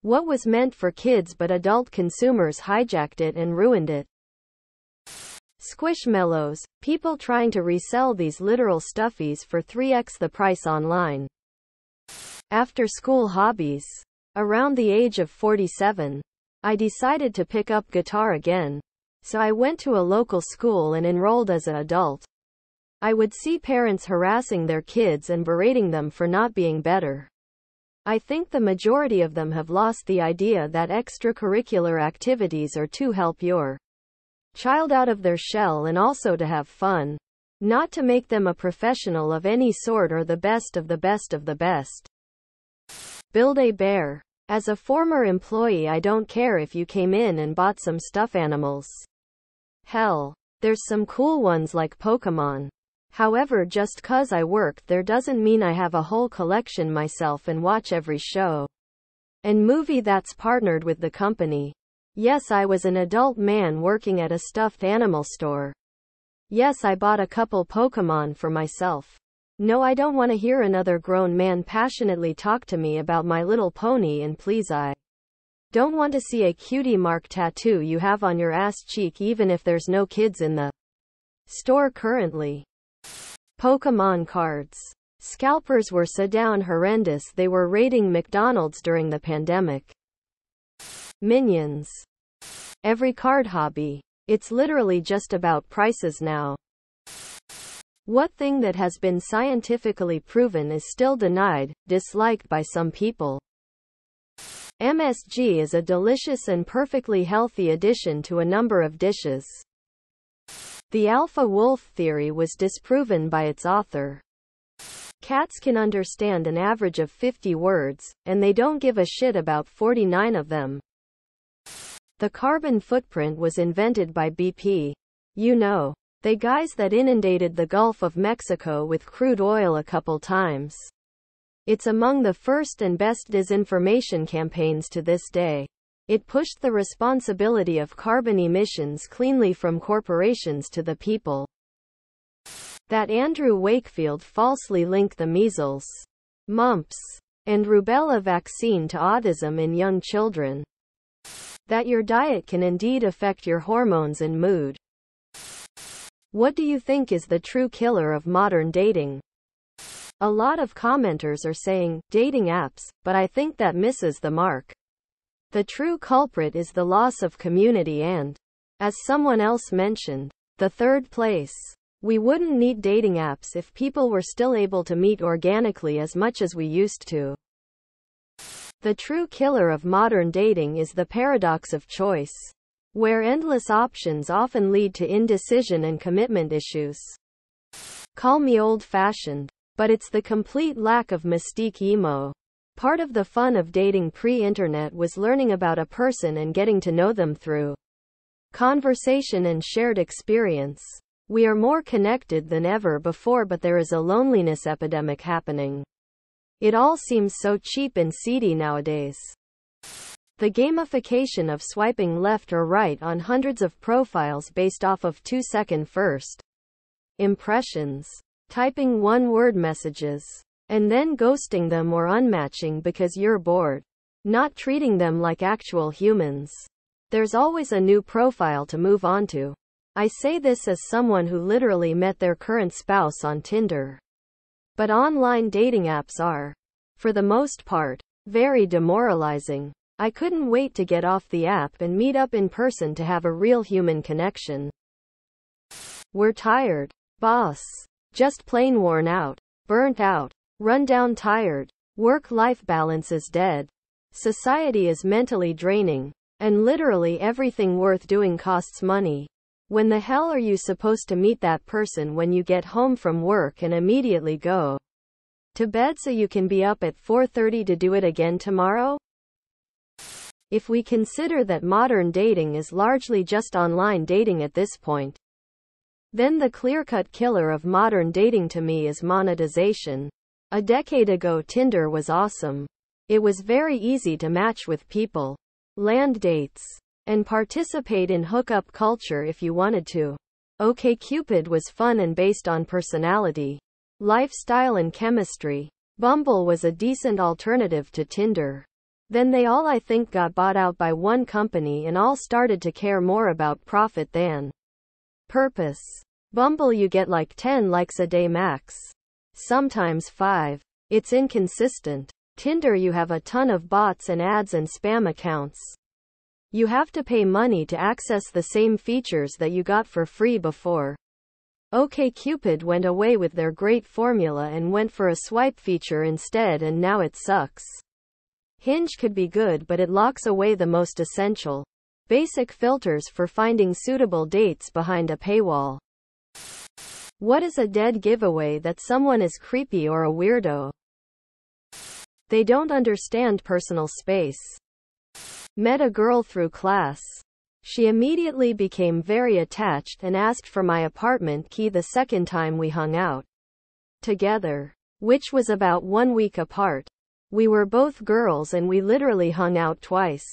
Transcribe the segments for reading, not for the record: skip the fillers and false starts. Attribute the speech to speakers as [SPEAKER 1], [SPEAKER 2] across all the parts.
[SPEAKER 1] What was meant for kids but adult consumers hijacked it and ruined it. Squishmallows, people trying to resell these literal stuffies for 3x the price online. After school hobbies. Around the age of 47, I decided to pick up guitar again. So I went to a local school and enrolled as an adult. I would see parents harassing their kids and berating them for not being better. I think the majority of them have lost the idea that extracurricular activities are to help your child out of their shell and also to have fun. Not to make them a professional of any sort or the best of the best of the best. Build a bear. As a former employee, I don't care if you came in and bought some stuffed animals. Hell, there's some cool ones like Pokemon. However, just 'cause I worked there doesn't mean I have a whole collection myself and watch every show and movie that's partnered with the company. Yes, I was an adult man working at a stuffed animal store. Yes, I bought a couple Pokemon for myself. No, I don't want to hear another grown man passionately talk to me about My Little Pony, and please, I don't want to see a cutie mark tattoo you have on your ass cheek even if there's no kids in the store currently. Pokemon cards. Scalpers were so down horrendous they were raiding McDonald's during the pandemic. Minions. Every card hobby. It's literally just about prices now. What thing that has been scientifically proven is still denied, disliked by some people? MSG is a delicious and perfectly healthy addition to a number of dishes. The alpha wolf theory was disproven by its author. Cats can understand an average of 50 words, and they don't give a shit about 49 of them. The carbon footprint was invented by BP. You know, they guys that inundated the Gulf of Mexico with crude oil a couple times. It's among the first and best disinformation campaigns to this day. It pushed the responsibility of carbon emissions cleanly from corporations to the people. That Andrew Wakefield falsely linked the measles, mumps, and rubella vaccine to autism in young children. That your diet can indeed affect your hormones and mood. What do you think is the true killer of modern dating? A lot of commenters are saying, dating apps, but I think that misses the mark. The true culprit is the loss of community and, as someone else mentioned, the third place. We wouldn't need dating apps if people were still able to meet organically as much as we used to. The true killer of modern dating is the paradox of choice, where endless options often lead to indecision and commitment issues. Call me old-fashioned, but it's the complete lack of mystique emo. Part of the fun of dating pre-internet was learning about a person and getting to know them through conversation and shared experience. We are more connected than ever before, but there is a loneliness epidemic happening. It all seems so cheap and seedy nowadays. The gamification of swiping left or right on hundreds of profiles based off of 2-second first impressions, typing one-word messages, and then ghosting them or unmatching because you're bored, not treating them like actual humans. There's always a new profile to move on to. I say this as someone who literally met their current spouse on Tinder. But online dating apps are, for the most part, very demoralizing. I couldn't wait to get off the app and meet up in person to have a real human connection. We're tired, boss. Just plain worn out, burnt out, run down, tired. Work-life balance is dead. Society is mentally draining. And literally everything worth doing costs money. When the hell are you supposed to meet that person when you get home from work and immediately go to bed so you can be up at 4:30 to do it again tomorrow? If we consider that modern dating is largely just online dating at this point, then the clear-cut killer of modern dating to me is monetization. A decade ago, Tinder was awesome. It was very easy to match with people, land dates, and participate in hookup culture if you wanted to. OkCupid was fun and based on personality, lifestyle and chemistry. Bumble was a decent alternative to Tinder. Then they all, I think, got bought out by one company and all started to care more about profit than purpose. Bumble, you get like 10 likes a day max. Sometimes 5. It's inconsistent. Tinder, you have a ton of bots and ads and spam accounts. You have to pay money to access the same features that you got for free before. OkCupid went away with their great formula and went for a swipe feature instead, and now it sucks. Hinge could be good, but it locks away the most essential, basic filters for finding suitable dates behind a paywall. What is a dead giveaway that someone is creepy or a weirdo? They don't understand personal space. Met a girl through class. She immediately became very attached and asked for my apartment key the second time we hung out together, which was about 1 week apart. We were both girls and we literally hung out twice.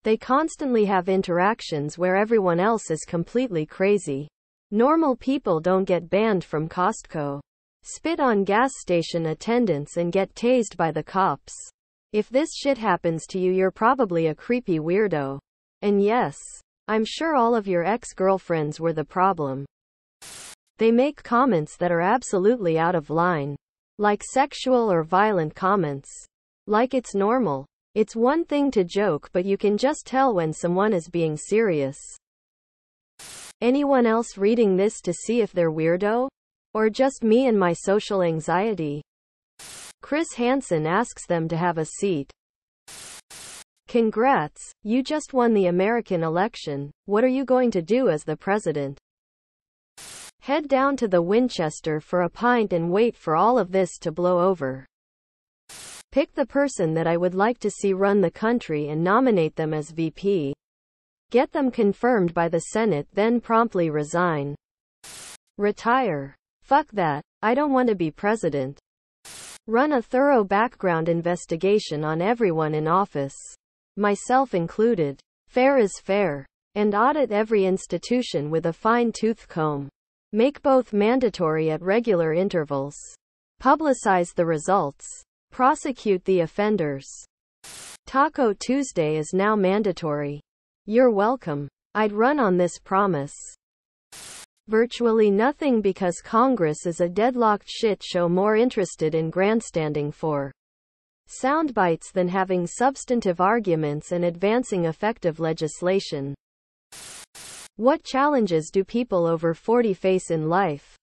[SPEAKER 1] They constantly have interactions where everyone else is completely crazy. Normal people don't get banned from Costco, spit on gas station attendants, and get tased by the cops. If this shit happens to you, you're probably a creepy weirdo. And yes, I'm sure all of your ex-girlfriends were the problem. They make comments that are absolutely out of line. Like sexual or violent comments. Like it's normal. It's one thing to joke, but you can just tell when someone is being serious. Anyone else reading this to see if they're weirdo? Or just me and my social anxiety? Chris Hansen asks them to have a seat. Congrats, you just won the American election. What are you going to do as the president? Head down to the Winchester for a pint and wait for all of this to blow over. Pick the person that I would like to see run the country and nominate them as VP. Get them confirmed by the Senate, then promptly resign. Retire. Fuck that. I don't want to be president. Run a thorough background investigation on everyone in office, myself included. Fair is fair. And audit every institution with a fine-tooth comb. Make both mandatory at regular intervals. Publicize the results. Prosecute the offenders. Taco Tuesday is now mandatory. You're welcome. I'd run on this promise. Virtually nothing, because Congress is a deadlocked shit show more interested in grandstanding for sound bites than having substantive arguments and advancing effective legislation. What challenges do people over 40 face in life?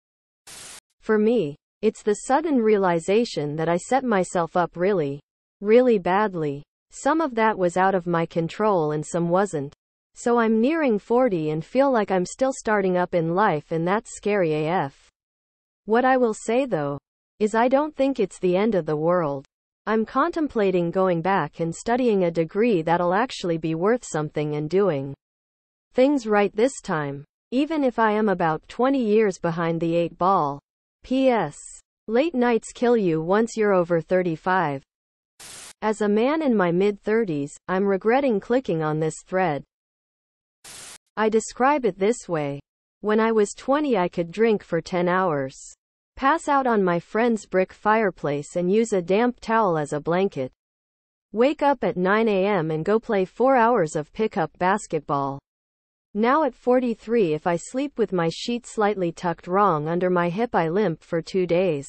[SPEAKER 1] For me, it's the sudden realization that I set myself up really, really badly. Some of that was out of my control and some wasn't. So I'm nearing 40 and feel like I'm still starting up in life, and that's scary AF. What I will say though, is I don't think it's the end of the world. I'm contemplating going back and studying a degree that'll actually be worth something and doing things right this time. Even if I am about 20 years behind the 8 ball. P.S. Late nights kill you once you're over 35. As a man in my mid-30s, I'm regretting clicking on this thread. I describe it this way. When I was 20, I could drink for 10 hours. Pass out on my friend's brick fireplace and use a damp towel as a blanket. Wake up at 9 a.m. and go play 4 hours of pickup basketball. Now at 43, if I sleep with my sheet slightly tucked wrong under my hip, I limp for 2 days.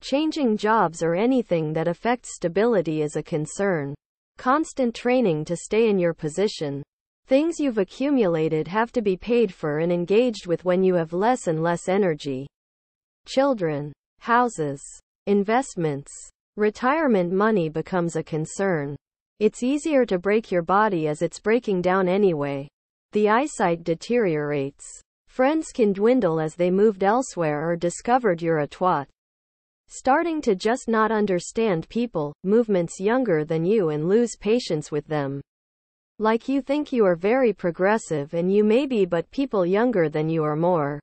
[SPEAKER 1] Changing jobs or anything that affects stability is a concern. Constant training to stay in your position. Things you've accumulated have to be paid for and engaged with when you have less and less energy. Children, houses, investments, retirement money becomes a concern. It's easier to break your body as it's breaking down anyway. The eyesight deteriorates. Friends can dwindle as they moved elsewhere or discovered you're a twat. Starting to just not understand people, movements younger than you, and lose patience with them. Like you think you are very progressive and you may be, but people younger than you are more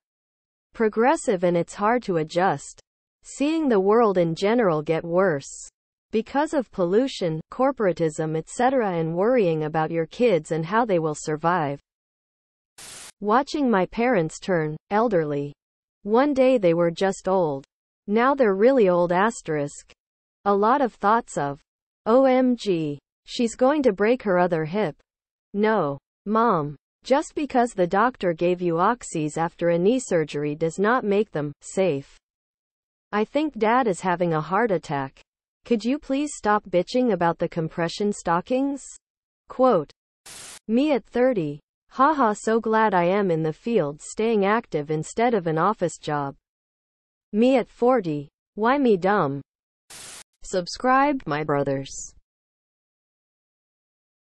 [SPEAKER 1] progressive and it's hard to adjust. Seeing the world in general get worse. Because of pollution, corporatism, etc., and worrying about your kids and how they will survive. Watching my parents turn elderly. One day they were just old. Now they're really old *. A lot of thoughts of, OMG. She's going to break her other hip. No. Mom. Just because the doctor gave you oxys after a knee surgery does not make them safe. I think Dad is having a heart attack. Could you please stop bitching about the compression stockings? Quote. Me at 30. Haha, so glad I am in the field staying active instead of an office job. Me at 40. Why me dumb? Subscribe, my brothers.